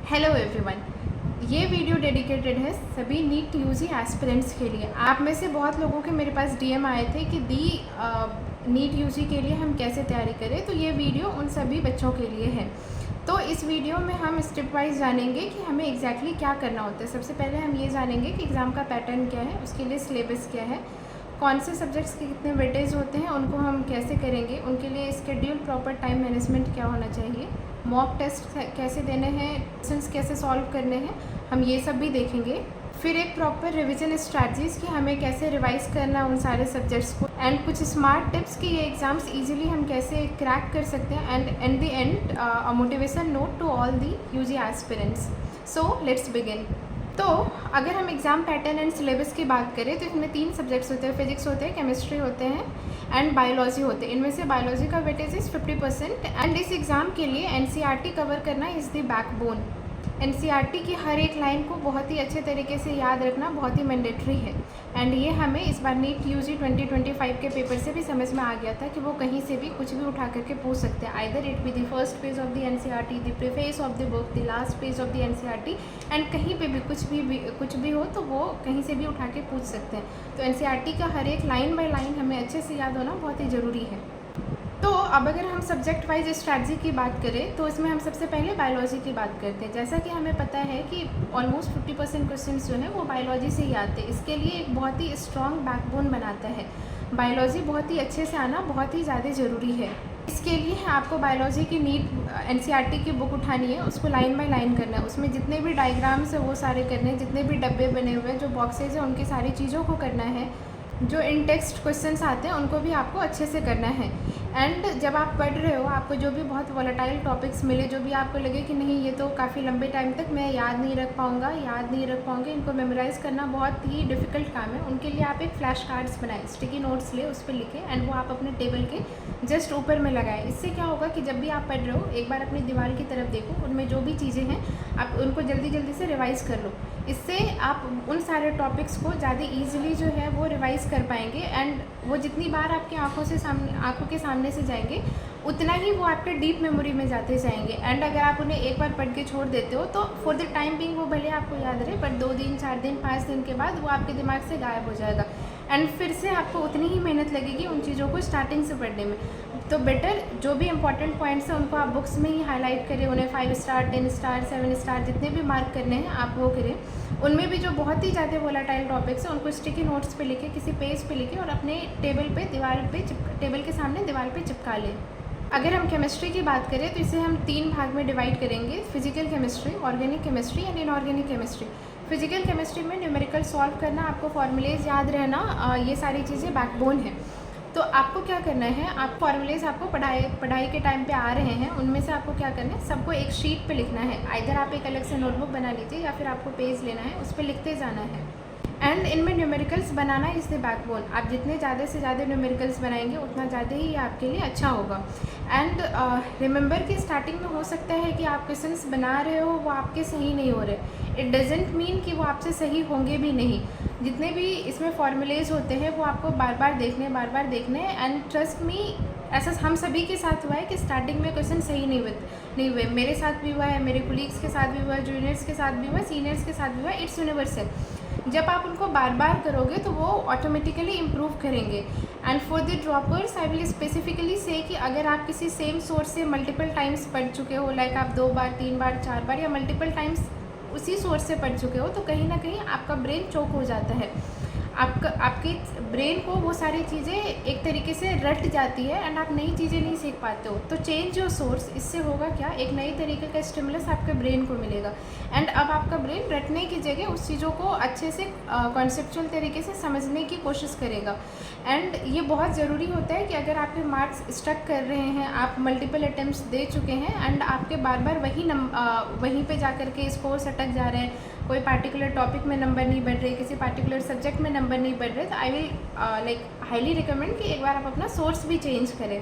Hello everyone, ये video dedicated है सभी नीट यूजी एस्पिरेंट्स के लिए। आप में से बहुत लोगों के मेरे पास डीएम आए थे कि नीट यूजी के लिए हम कैसे तैयारी करें, तो ये वीडियो उन सभी बच्चों के लिए है। तो इस वीडियो में हम स्टेप वाइज जानेंगे कि हमें एग्जैक्टली क्या करना होता है। सबसे पहले हम ये जानेंगे कि एग्ज़ाम का पैटर्न क्या है, उसके लिए सिलेबस क्या है, कौन से सब्जेक्ट्स के कितने वेटेज होते हैं, उनको हम कैसे करेंगे, उनके लिए स्केड्यूल प्रॉपर टाइम मैनेजमेंट क्या होना चाहिए, मॉक टेस्ट कैसे देने हैं, क्वेश्चंस कैसे सॉल्व करने हैं, हम ये सब भी देखेंगे। फिर एक प्रॉपर रिवीजन स्ट्रैटेजीज़ कि हमें कैसे रिवाइज करना है उन सारे सब्जेक्ट्स को, एंड कुछ स्मार्ट टिप्स कि ये एग्ज़ाम्स इजीली हम कैसे क्रैक कर सकते हैं, and in the end a motivation note to all the UG aspirants. So let's begin. तो अगर हम एग्ज़ाम पैटर्न एंड सिलेबस की बात करें तो इसमें 3 सब्जेक्ट्स होते हैं, फिजिक्स होते हैं, केमिस्ट्री होते हैं एंड बायोलॉजी होते हैं। इनमें से बायोलॉजी का वेटेज इज़ 50% एंड इस एग्ज़ाम के लिए एनसीईआरटी कवर करना इज़ द बैकबोन। एनसीईआरटी की हर एक लाइन को बहुत ही अच्छे तरीके से याद रखना बहुत ही मैंडेटरी है, एंड ये हमें इस बार नीट यूजी 2025 के पेपर से भी समझ में आ गया था कि वो कहीं से भी कुछ भी उठा करके पूछ सकते हैं। Either it be the first page of the NCERT, the preface of the book, the last page of the NCERT, and कहीं पे भी कुछ भी हो तो वो कहीं से भी उठा के पूछ सकते हैं। तो एनसीईआरटी का हर एक लाइन बाय लाइन हमें अच्छे से याद होना बहुत ही ज़रूरी है। तो अब अगर हम सब्जेक्ट वाइज स्ट्रैटेजी की बात करें तो इसमें हम सबसे पहले बायोलॉजी की बात करते हैं। जैसा कि हमें पता है कि ऑलमोस्ट 50% क्वेश्चन जो है वो बायोलॉजी से ही आते हैं। इसके लिए एक बहुत ही स्ट्रॉन्ग बैकबोन बनाता है। बायोलॉजी बहुत ही अच्छे से आना बहुत ही ज़्यादा ज़रूरी है। इसके लिए आपको बायोलॉजी की नीट एनसीईआरटी की बुक उठानी है, उसको लाइन बाय लाइन करना है, उसमें जितने भी डायग्राम्स है वो सारे करने हैं, जितने भी डब्बे बने हुए हैं, जो बॉक्सेज हैं उनकी सारी चीज़ों को करना है, जो इन टेक्स्ट क्वेश्चंस आते हैं उनको भी आपको अच्छे से करना है। एंड जब आप पढ़ रहे हो, आपको जो भी बहुत वॉलेटाइल टॉपिक्स मिले, जो भी आपको लगे कि नहीं ये तो काफ़ी लंबे टाइम तक मैं याद नहीं रख पाऊँगी, इनको मेमोराइज़ करना बहुत ही डिफ़िकल्ट काम है, उनके लिए आप एक फ्लैश कार्ड्स बनाएं, स्टिकी नोट्स ले, उस पर लिखें एंड वो आप अपने टेबल के जस्ट ऊपर में लगाएं। इससे क्या होगा कि जब भी आप पढ़ रहे हो एक बार अपनी दीवार की तरफ देखो, उनमें जो भी चीज़ें हैं आप उनको जल्दी जल्दी से रिवाइज़ कर लो। इससे आप उन सारे टॉपिक्स को ज़्यादा ईजिली जो है वो रिवाइज़ कर पाएंगे, एंड वो जितनी बार आपकी आँखों के सामने से जाएंगे उतना ही वो आपके डीप मेमोरी में जाते जाएंगे। एंड अगर आप उन्हें एक बार पढ़ के छोड़ देते हो तो फॉर द टाइम बिंग वो भले आपको याद रहे, बट 2 दिन 4 दिन 5 दिन के बाद वो आपके दिमाग से गायब हो जाएगा, एंड फिर से आपको उतनी ही मेहनत लगेगी उन चीज़ों को स्टार्टिंग से पढ़ने में। तो बेटर जो भी इंपॉर्टेंट पॉइंट्स हैं उनको आप बुक्स में ही हाईलाइट करें, उन्हें 5 स्टार 10 स्टार 7 स्टार जितने भी मार्क करने हैं आप वो करें। उनमें भी जो बहुत ही ज़्यादा वोलाटाइल टॉपिक्स हैं उनको स्टिकी नोट्स पे लिखें, किसी पेज पे लिखें और अपने टेबल के सामने दीवार पे चिपका लें। अगर हम केमिस्ट्री की बात करें तो इसे हम 3 भाग में डिवाइड करेंगे, physical chemistry, organic chemistry and inorganic chemistry. Physical chemistry में न्यूमेरिकल सॉल्व करना, आपको फॉर्मूलेज याद रहना, ये सारी चीज़ें बैकबोन है। तो आपको क्या करना है, आप फॉर्मूलेज आपको पढ़ाई के टाइम पे आ रहे हैं, उनमें से आपको क्या करना है, सबको एक शीट पे लिखना है। आइदर आप एक अलग से नोटबुक बना लीजिए या फिर आपको पेज लेना है, उस पर लिखते जाना है। एंड इनमें numericals banana is the backbone. आप जितने ज़्यादा से ज़्यादा न्यूमेरिकल्स बनाएंगे उतना ज़्यादा ही आपके लिए अच्छा होगा। एंड रिमेंबर कि स्टार्टिंग में हो सकता है कि आप क्वेश्चंस बना रहे हो वो आपके सही नहीं हो रहे, इट डजेंट मीन कि वो आपसे सही होंगे भी नहीं। जितने भी इसमें फॉर्मूलेज होते हैं वो आपको बार बार देखने एंड ट्रस्ट मी, ऐसा हम सभी के साथ हुआ है कि स्टार्टिंग में क्वेश्चन सही नहीं हुए। मेरे साथ भी हुआ है, मेरे कोलीग्स के साथ भी हुआ है, जूनियर्स के साथ भी हुआ है, सीनियर्स के साथ भी हुआ है। It's universal. जब आप उनको बार बार करोगे तो वो ऑटोमेटिकली इम्प्रूव करेंगे। And for the droppers I will specifically से कि अगर आप किसी सेम सोर्स से मल्टीपल टाइम्स पढ़ चुके हो, लाइक आप 2 बार 3 बार 4 बार या मल्टीपल टाइम्स उसी सोर्स से पढ़ चुके हो, तो कहीं ना कहीं आपका ब्रेन चोक हो जाता है, आपके ब्रेन को वो सारी चीज़ें एक तरीके से रट जाती है एंड आप नई चीज़ें नहीं सीख पाते हो। तो चेंज योर सोर्स, इससे होगा क्या, एक नई तरीके का स्टिमुलस आपके ब्रेन को मिलेगा, एंड अब आपका ब्रेन रटने की जगह उस चीज़ों को अच्छे से कॉन्सेप्चुअल तरीके से समझने की कोशिश करेगा। एंड ये बहुत ज़रूरी होता है कि अगर आपके मार्क्स स्टक कर रहे हैं, आप मल्टीपल अटैम्प्ट्स दे चुके हैं एंड आपके बार बार वहीं पे जा कर के स्कोर्स अटक जा रहे हैं, कोई पार्टिकुलर टॉपिक में नंबर नहीं बढ़ रहे, किसी पार्टिकुलर सब्जेक्ट में नंबर नहीं बढ़ रहे, तो आई विल हाईली रिकमेंड कि एक बार आप अपना सोर्स भी चेंज करें।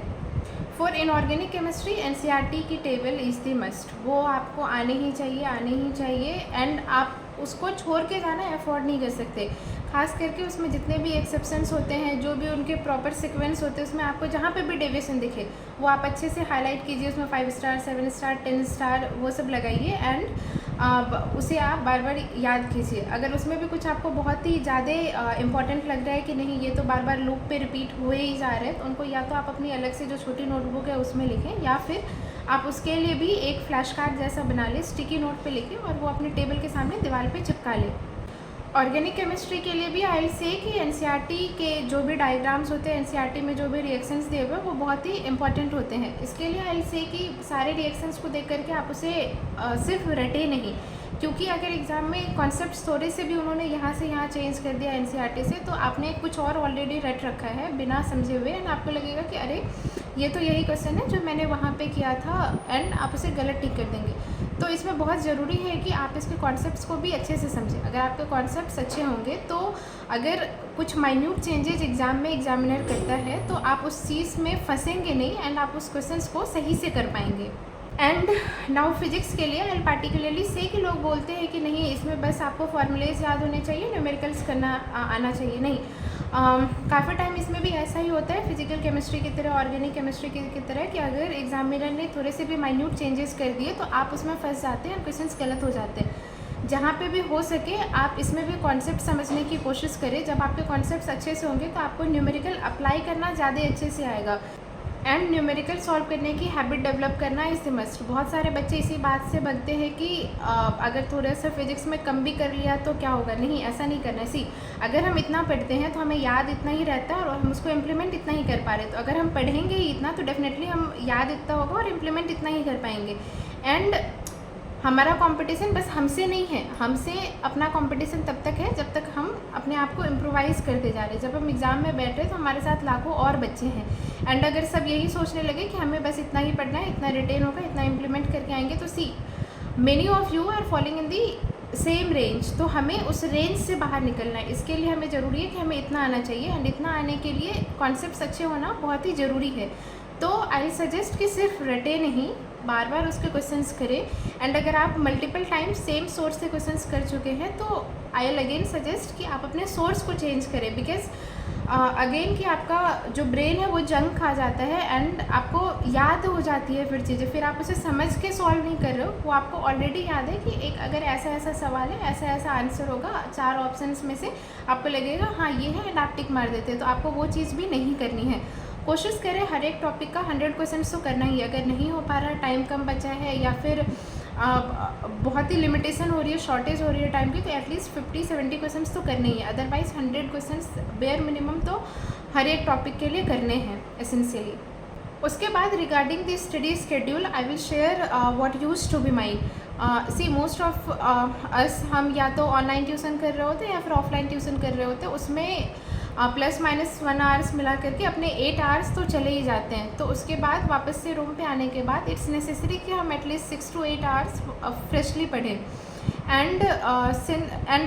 फॉर इनऑर्गेनिक केमिस्ट्री एनसीईआरटी की टेबल इज़ द मस्ट, वो आपको आने ही चाहिए। एंड आप उसको छोड़ के जाना अफोर्ड नहीं कर सकते। खास करके उसमें जितने भी एक्सेप्शंस होते हैं, जो भी उनके प्रॉपर सीक्वेंस होते हैं, उसमें आपको जहाँ पे भी डेविएशन दिखे वो आप अच्छे से हाईलाइट कीजिए, उसमें 5 स्टार, 7 स्टार, 10 स्टार वो सब लगाइए एंड उसे आप बार बार याद कीजिए। अगर उसमें भी कुछ आपको बहुत ही ज़्यादा इंपॉर्टेंट लग रहा है कि नहीं ये तो बार बार लूप पे रिपीट हुए ही जा रहे हैं, तो उनको या तो आप अपनी अलग से जो छोटी नोटबुक है उसमें लिखें, या फिर आप उसके लिए भी एक फ्लैश कार्ड जैसा बना लें, स्टिकी नोट पे लिखें और वो अपने टेबल के सामने दीवार पे चिपका लें। ऑर्गेनिक केमिस्ट्री के लिए भी आई विल से कि एनसीईआरटी के जो भी डायग्राम्स होते हैं, एनसीईआरटी में जो भी रिएक्शंस दिए हुए हैं वो बहुत ही इंपॉर्टेंट होते हैं। इसके लिए आई विल से कि सारे रिएक्शंस को देख करके आप उसे सिर्फ रटे नहीं, क्योंकि अगर एग्ज़ाम में कॉन्सेप्ट थोड़े से भी उन्होंने यहाँ से यहाँ चेंज कर दिया एनसीईआरटी से, तो आपने कुछ और ऑलरेडी रट रखा है बिना समझे हुए, एंड आपको लगेगा कि अरे ये तो यही क्वेश्चन है जो मैंने वहाँ पे किया था, एंड आप उसे गलत टिक कर देंगे। तो इसमें बहुत ज़रूरी है कि आप इसके कॉन्सेप्ट्स को भी अच्छे से समझें। अगर आपके कॉन्सेप्ट्स अच्छे होंगे तो अगर कुछ माइन्यूट चेंजेस एग्ज़ाम में एग्जामिनर करता है तो आप उस चीज़ में फंसेंगे नहीं, एंड आप उस क्वेश्चंस को सही से कर पाएंगे। एंड नाउ फिजिक्स के लिए आई पार्टिकुलरली से कि लोग बोलते हैं कि नहीं इसमें बस आपको फार्मूलेज याद होने चाहिए, न्यूमेरिकल्स करना आना चाहिए। नहीं, काफ़ी टाइम इसमें भी ऐसा ही होता है फिजिकल केमिस्ट्री की तरह, ऑर्गेनिक केमिस्ट्री की तरह, कि अगर एग्जामिनर ने थोड़े से भी माइन्यूट चेंजेस कर दिए तो आप उसमें फंस जाते हैं और क्वेश्चंस गलत हो जाते हैं। जहाँ पे भी हो सके आप इसमें भी कॉन्सेप्ट समझने की कोशिश करें। जब आपके कॉन्सेप्ट्स अच्छे से होंगे तो आपको न्यूमेरिकल अप्लाई करना ज़्यादा अच्छे से आएगा, एंड न्यूमेरिकल सॉल्व करने की हैबिट डेवलप करना इस मस्ट। बहुत सारे बच्चे इसी बात से भगते हैं कि अगर थोड़ा सा फिजिक्स में कम भी कर लिया तो क्या होगा। नहीं, ऐसा नहीं करना। सी अगर हम इतना पढ़ते हैं तो हमें याद इतना ही रहता है और हम उसको इम्प्लीमेंट इतना ही कर पा रहे, तो अगर हम पढ़ेंगे ही इतना तो डेफिनेटली हम याद इतना होगा और इम्प्लीमेंट इतना ही कर पाएंगे। एंड हमारा कंपटीशन बस हमसे नहीं है, हमसे अपना कंपटीशन तब तक है जब तक हम अपने आप को इम्प्रोवाइज़ करते जा रहे हैं। जब हम एग्ज़ाम में बैठ रहे तो हमारे साथ लाखों और बच्चे हैं, एंड अगर सब यही सोचने लगे कि हमें बस इतना ही पढ़ना है, इतना रिटेन होगा, इतना इम्प्लीमेंट करके आएंगे, तो see many of you are following in the same range. तो हमें उस रेंज से बाहर निकलना है। इसके लिए हमें ज़रूरी है कि हमें इतना आना चाहिए, एंड इतना आने के लिए कॉन्सेप्ट्स अच्छे होना बहुत ही ज़रूरी है। तो आई सजेस्ट कि सिर्फ रटे नहीं, बार बार उसके क्वेश्चंस करें, एंड अगर आप मल्टीपल टाइम्स सेम सोर्स से क्वेश्चंस कर चुके हैं तो आई विल अगेन सजेस्ट कि आप अपने सोर्स को चेंज करें, बिकॉज अगेन कि आपका जो ब्रेन है वो जंक खा जाता है एंड आपको याद हो जाती है फिर चीज़ें, फिर आप उसे समझ के सॉल्व नहीं कर रहे हो, वो आपको ऑलरेडी याद है कि एक अगर ऐसा ऐसा सवाल है, ऐसा ऐसा आंसर होगा, 4 ऑप्शंस में से आपको लगेगा हाँ ये है, एंड आप टिक मार देते हैं। तो आपको वो चीज़ भी नहीं करनी है। कोशिश करें हर एक टॉपिक का 100 क्वेश्चंस तो करना ही है। अगर नहीं हो पा रहा, टाइम कम बचा है या फिर बहुत ही लिमिटेशन हो रही है, शॉर्टेज हो रही है टाइम की, तो एटलीस्ट 50-70 क्वेश्चंस तो करने ही है। अदरवाइज 100 क्वेश्चंस बेयर मिनिमम तो हर एक टॉपिक के लिए करने हैं एसेंशियली। उसके बाद regarding the study schedule I will share what used to be mine. See most of us हम या तो ऑनलाइन ट्यूशन कर रहे होते हैं या फिर ऑफलाइन ट्यूशन कर रहे होते हैं, उसमें प्लस माइनस 1 आवर्स मिला करके अपने 8 आवर्स तो चले ही जाते हैं। तो उसके बाद वापस से रूम पे आने के बाद इट्स नेसेसरी कि हम एटलीस्ट 6 to 8 आवर्स फ्रेशली पढ़ें। And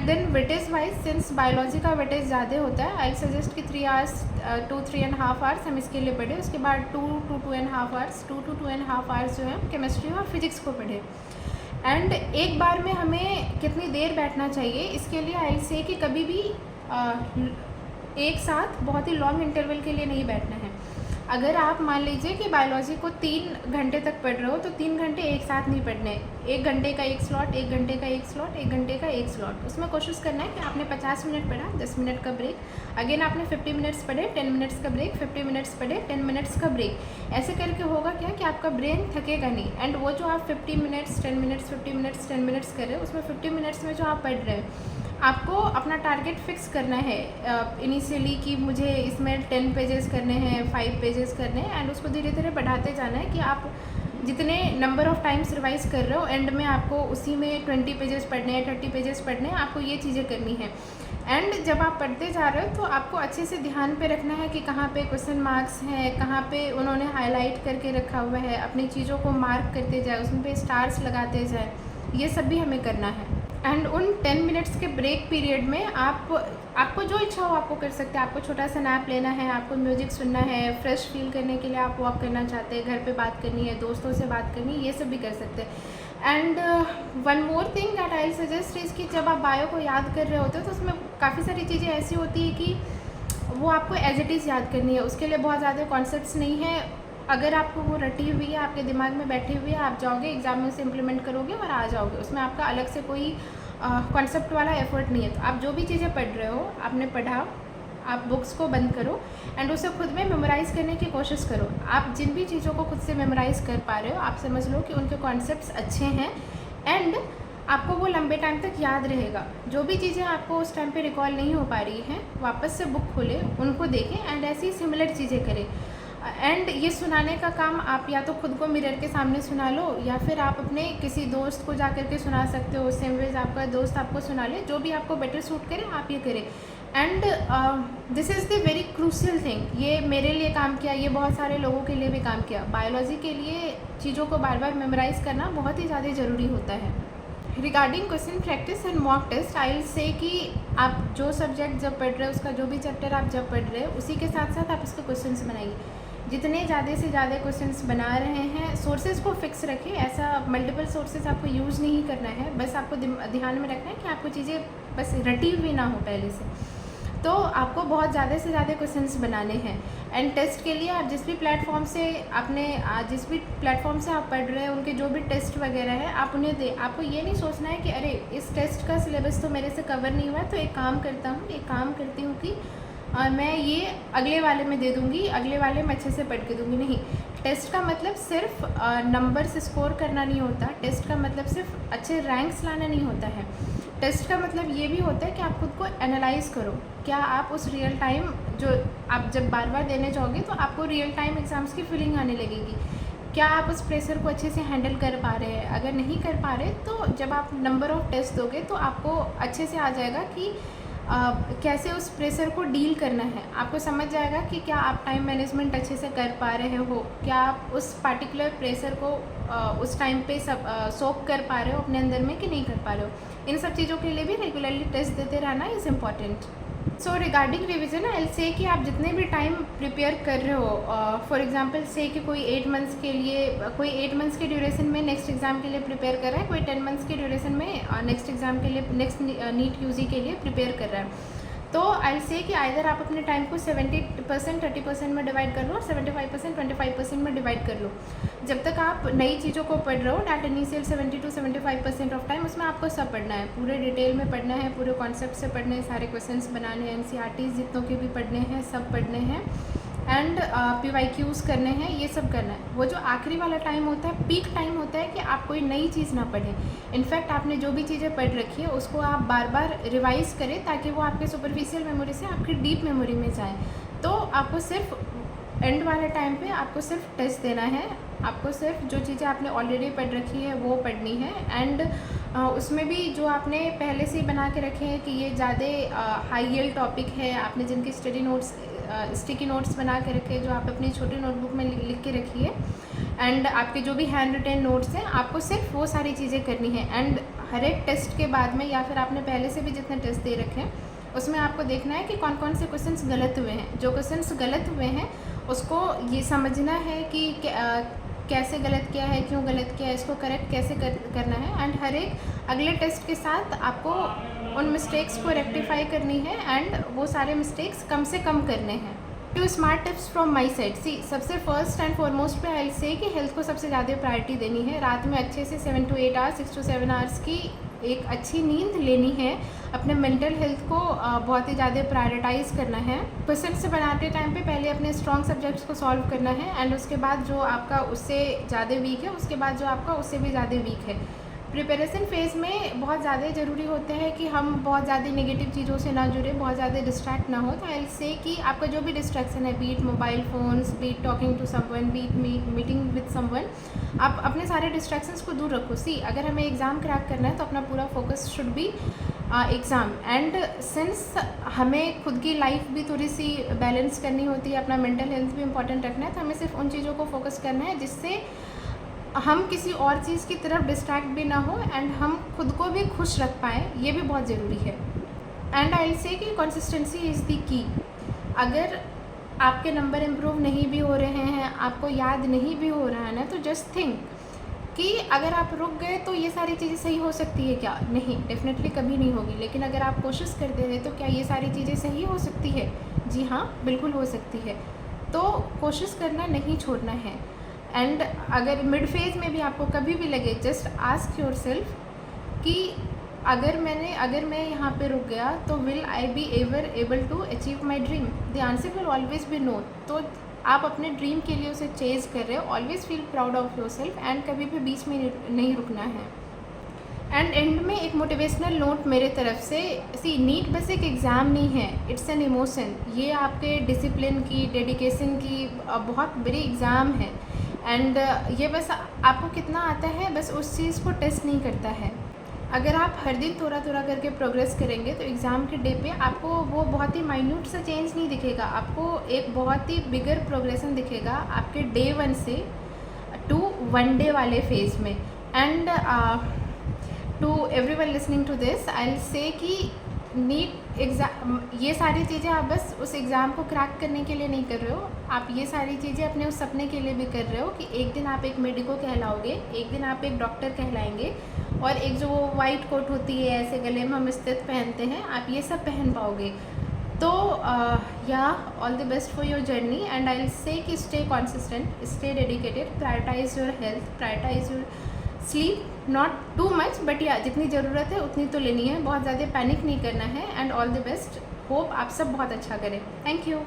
then weightage wise since biology का वेटेज ज़्यादा होता है, आई सजेस्ट कि 3 आवर्स to 3.5 आवर्स हम इसके लिए पढ़ें। उसके बाद 2 to 2.5 आवर्स 2 to 2.5 आवर्स जो है केमिस्ट्री और फिजिक्स को पढ़ें। एंड एक बार में हमें कितनी देर बैठना चाहिए, इसके लिए आई से कि कभी भी एक साथ बहुत ही लॉन्ग इंटरवल के लिए नहीं बैठना है। अगर आप मान लीजिए कि बायोलॉजी को 3 घंटे तक पढ़ रहे हो तो 3 घंटे एक साथ नहीं पढ़ने। 1 घंटे का एक स्लॉट, 1 घंटे का एक स्लॉट, 1 घंटे का एक स्लॉट। उसमें कोशिश करना है कि आपने 50 मिनट पढ़ा, 10 मिनट का ब्रेक, अगेन आपने 50 मिनट्स पढ़े, 10 मिनट्स का ब्रेक, 50 मिनट्स पढ़े, 10 मिनट्स का ब्रेक। ऐसे करके होगा क्या कि आपका ब्रेन थकेगा नहीं। एंड वो जो आप 50 मिनट्स 10 मिनट्स 50 मिनट्स 10 मिनट्स कर रहे हो, उसमें 50 मिनट्स में जो आप पढ़ रहे हो आपको अपना टारगेट फिक्स करना है इनिशियली कि मुझे इसमें 10 पेजेस करने हैं, 5 पेजेस करने हैं, एंड उसको धीरे धीरे बढ़ाते जाना है कि आप जितने नंबर ऑफ़ टाइम्स रिवाइज कर रहे हो एंड में आपको उसी में 20 पेजेस पढ़ने हैं, 30 पेजेस पढ़ने हैं, आपको ये चीज़ें करनी है। एंड जब आप पढ़ते जा रहे हो तो आपको अच्छे से ध्यान पे रखना है कि कहाँ पे क्वेश्चन मार्क्स हैं, कहाँ पे उन्होंने हाईलाइट करके रखा हुआ है, अपनी चीज़ों को मार्क करते जाए, उसमें पे स्टार्स लगाते जाए, ये सब भी हमें करना है। एंड उन 10 मिनट्स के ब्रेक पीरियड में आपको जो इच्छा हो आपको कर सकते हैं। आपको छोटा सा नैप लेना है, आपको म्यूज़िक सुनना है, फ्रेश फील करने के लिए आप वॉक करना चाहते हैं, घर पे बात करनी है, दोस्तों से बात करनी है, ये सब भी कर सकते हैं। And one more thing that I suggest is कि जब आप बायो को याद कर रहे होते हो तो उसमें काफ़ी सारी चीज़ें ऐसी होती है कि वो आपको एज इट इज़ याद करनी है, उसके लिए बहुत ज़्यादा कॉन्सेप्ट्स नहीं है। अगर आपको वो रटी हुई है, आपके दिमाग में बैठी हुई है, आप जाओगे एग्ज़ाम में उसे इम्प्लीमेंट करोगे और आ जाओगे, उसमें आपका अलग से कोई कॉन्सेप्ट वाला एफर्ट नहीं है। तो आप जो भी चीज़ें पढ़ रहे हो, आपने पढ़ा, आप बुक्स को बंद करो एंड उसे खुद में मेमोराइज़ करने की कोशिश करो। आप जिन भी चीज़ों को खुद से मेमोराइज़ कर पा रहे हो, आप समझ लो कि उनके कॉन्सेप्ट्स अच्छे हैं एंड आपको वो लंबे टाइम तक याद रहेगा। जो भी चीज़ें आपको उस टाइम पे रिकॉल नहीं हो पा रही हैं, वापस से बुक खोलें, उनको देखें एंड ऐसी सिमिलर चीज़ें करें। एंड ये सुनाने का काम आप या तो खुद को मिरर के सामने सुना लो या फिर आप अपने किसी दोस्त को जा कर के सुना सकते हो। सेम वेज आपका दोस्त आपको सुना ले, जो भी आपको बेटर सूट करे आप ये करें। And this is the very crucial thing. ये मेरे लिए काम किया, ये बहुत सारे लोगों के लिए भी काम किया। बायोलॉजी के लिए चीज़ों को बार बार मेमोराइज़ करना बहुत ही ज़्यादा ज़रूरी होता है। Regarding question practice and mock test, I will say कि आप जो सब्जेक्ट जब पढ़ रहे हो, उसका जो भी चैप्टर आप जब पढ़ रहे हो, उसी के साथ साथ आप उसके क्वेश्चंस बनाइए। जितने ज़्यादा से ज़्यादा क्वेश्चंस बना रहे हैं, सोर्सेज को फिक्स रखिए। ऐसा मल्टीपल सोर्सेज आपको यूज़ नहीं करना है, बस आपको ध्यान में रखना है कि आपको चीज़ें बस रटी हुई ना हो पहले से। तो आपको बहुत ज़्यादा से ज़्यादा क्वेश्चंस बनाने हैं। एंड टेस्ट के लिए आप जिस भी प्लेटफॉर्म से आप पढ़ रहे हैं, उनके जो भी टेस्ट वगैरह है, आप उन्हें दें। आपको ये नहीं सोचना है कि अरे इस टेस्ट का सिलेबस तो मेरे से कवर नहीं हुआ है, तो एक काम करती हूँ कि मैं ये अगले वाले में दे दूँगी, अगले वाले में अच्छे से पढ़ के दूँगी। नहीं, टेस्ट का मतलब सिर्फ नंबर्स स्कोर करना नहीं होता। टेस्ट का मतलब सिर्फ अच्छे रैंक्स लाना नहीं होता है। टेस्ट का मतलब ये भी होता है कि आप खुद को एनालाइज़ करो। क्या आप उस रियल टाइम, जो आप जब बार बार देने जाओगे तो आपको रियल टाइम एग्ज़ाम्स की फीलिंग आने लगेगी। क्या आप उस प्रेशर को अच्छे से हैंडल कर पा रहे हैं? अगर नहीं कर पा रहे तो जब आप नंबर ऑफ़ टेस्ट दोगे तो आपको अच्छे से आ जाएगा कि कैसे उस प्रेशर को डील करना है। आपको समझ जाएगा कि क्या आप टाइम मैनेजमेंट अच्छे से कर पा रहे हो, क्या आप उस पार्टिकुलर प्रेशर को उस टाइम पे सोक कर पा रहे हो अपने अंदर में कि नहीं कर पा रहे हो। इन सब चीज़ों के लिए भी रेगुलरली टेस्ट देते रहना is important. So regarding revision, I will say कि आप जितने भी टाइम प्रिपेयर कर रहे हो, फॉर एग्जांपल से कि कोई 8 मंथ्स के लिए, कोई 8 मंथ्स के ड्यूरेशन में नेक्स्ट एग्ज़ाम के लिए प्रिपेयर कर रहा है, कोई 10 मंथ्स के ड्यूरेशन में नेक्स्ट एग्ज़ाम के लिए, नेक्स्ट नीट यूजी के लिए प्रिपेयर कर रहा है। तो आई विल से कि आइदर आप अपने टाइम को 70% 30% में डिवाइड कर लो और 75% 25% में डिवाइड कर लो। जब तक आप नई चीज़ों को पढ़ रहे हो, that initial 70 to 75% of time, उसमें आपको सब पढ़ना है, पूरे डिटेल में पढ़ना है, पूरे कॉन्सेप्ट से पढ़ने हैं, सारे क्वेश्चंस बनाने हैं, एनसीईआरटीज़ जितनों के भी पढ़ने हैं सब पढ़ने हैं एंड PYQs करने हैं, ये सब करना है। वो जो आखिरी वाला टाइम होता है, पीक टाइम होता है कि आप कोई नई चीज़ ना पढ़ें। इनफैक्ट आपने जो भी चीज़ें पढ़ रखी है उसको आप बार बार रिवाइज़ करें ताकि वो आपके सुपरफिशियल मेमोरी से आपकी डीप मेमोरी में जाए। तो आपको सिर्फ एंड वाले टाइम पे आपको सिर्फ टेस्ट देना है, आपको सिर्फ जो चीज़ें आपने ऑलरेडी पढ़ रखी है वो पढ़नी है। एंड उसमें भी जो आपने पहले से ही बना के रखे हैं कि ये ज़्यादा हाई यील्ड टॉपिक है, आपने जिनके स्टडी नोट्स स्टिकी नोट्स बना के रखे, जो आप अपनी छोटी नोटबुक में लिख के रखिए एंड आपके जो भी हैंड रिटेन नोट्स हैं, आपको सिर्फ वो सारी चीज़ें करनी है। एंड हर एक टेस्ट के बाद में या फिर आपने पहले से भी जितने टेस्ट दे रखे हैं उसमें आपको देखना है कि कौन कौन से क्वेश्चंस गलत हुए हैं। जो क्वेश्चंस गलत हुए हैं उसको ये समझना है कि कैसे गलत किया है, क्यों गलत किया है, इसको करेक्ट कैसे करना है। एंड हर एक अगले टेस्ट के साथ आपको उन मिस्टेक्स को रेक्टिफाई करनी है एंड वो सारे मिस्टेक्स कम से कम करने हैं। Two smart tips from my side, see सबसे फर्स्ट एंड फॉरमोस्ट पे आई से कि हेल्थ को सबसे ज़्यादा प्रायोरिटी देनी है। रात में अच्छे से 7 to 8 आवर्स 6 to 7 आवर्स की एक अच्छी नींद लेनी है। अपने मेंटल हेल्थ को बहुत ही ज़्यादा प्रायोरिटाइज़ करना है। क्वेश्चन से बनाते टाइम पे पहले अपने स्ट्रॉन्ग सब्जेक्ट्स को सॉल्व करना है एंड उसके बाद जो आपका उससे ज़्यादा वीक है उसके बाद जो आपका उससे भी ज़्यादा वीक है। प्रिपरेशन फेज़ में बहुत ज़्यादा ज़रूरी होता है कि हम बहुत ज़्यादा नेगेटिव चीज़ों से ना जुड़े, बहुत ज़्यादा डिस्ट्रैक्ट ना हो। तो आई विल से कि आपका जो भी डिस्ट्रैक्शन है, be it mobile phones, be it talking to someone, be it meeting with someone, आप अपने सारे डिस्ट्रैक्शंस को दूर रखो। सी अगर हमें एग्ज़ाम क्रैक करना है तो अपना पूरा focus should be exam. And since हमें खुद की लाइफ भी थोड़ी सी बैलेंस करनी होती है, अपना मेंटल हेल्थ भी इंपॉर्टेंट रखना है, तो हमें सिर्फ उन चीज़ों को फोकस करना है जिससे हम किसी और चीज़ की तरफ डिस्ट्रैक्ट भी ना हो एंड हम खुद को भी खुश रख पाएँ, ये भी बहुत ज़रूरी है। एंड आई विल से कि कंसिस्टेंसी इज़ द की। अगर आपके नंबर इम्प्रूव नहीं भी हो रहे हैं, आपको याद नहीं भी हो रहा है ना, तो जस्ट थिंक कि अगर आप रुक गए तो ये सारी चीज़ें सही हो सकती है क्या? नहीं, डेफ़िनेटली कभी नहीं होगी। लेकिन अगर आप कोशिश करते रहे तो क्या ये सारी चीज़ें सही हो सकती है? जी हाँ, बिल्कुल हो सकती है। तो कोशिश करना नहीं छोड़ना है। एंड अगर मिड फेज़ में भी आपको कभी भी लगे, जस्ट आस्क योरसेल्फ कि अगर मैं यहाँ पे रुक गया तो will I be ever able to achieve my dream? The answer will always be no. तो आप अपने ड्रीम के लिए उसे चेज़ कर रहे हो, always feel proud of your self and कभी भी बीच में नहीं रुकना है। एंड एंड में एक मोटिवेशनल नोट मेरे तरफ से, सी नीट बस एक एग्ज़ाम नहीं है, इट्स एन इमोशन। ये आपके डिसिप्लिन की, डेडिकेशन की बहुत बड़ी एग्ज़ाम है। एंड ये बस आपको कितना आता है, बस उस चीज़ को टेस्ट नहीं करता है। अगर आप हर दिन थोड़ा थोड़ा करके प्रोग्रेस करेंगे तो एग्ज़ाम के डे पे आपको वो बहुत ही माइन्यूट सा चेंज नहीं दिखेगा, आपको एक बहुत ही बिगर प्रोग्रेशन दिखेगा आपके डे 1 से टू 1 डे वाले फेज़ में। And to everyone listening to this I will say कि नीट एग्ज़ाम, ये सारी चीज़ें आप बस उस एग्ज़ाम को क्रैक करने के लिए नहीं कर रहे हो, आप ये सारी चीज़ें अपने उस सपने के लिए भी कर रहे हो कि एक दिन आप एक मेडिको कहलाओगे, एक दिन आप एक डॉक्टर कहलाएंगे, और एक जो वो वाइट कोट होती है ऐसे गले में हम स्थित पहनते हैं, आप ये सब पहन पाओगे। तो yeah all the best for your journey and I will say कि stay consistent, stay dedicated, prioritise your health, prioritise your sleep, not too much but yeah जितनी ज़रूरत है उतनी तो लेनी है, बहुत ज़्यादा पैनिक नहीं करना है। And all the best, hope आप सब बहुत अच्छा करें। Thank you.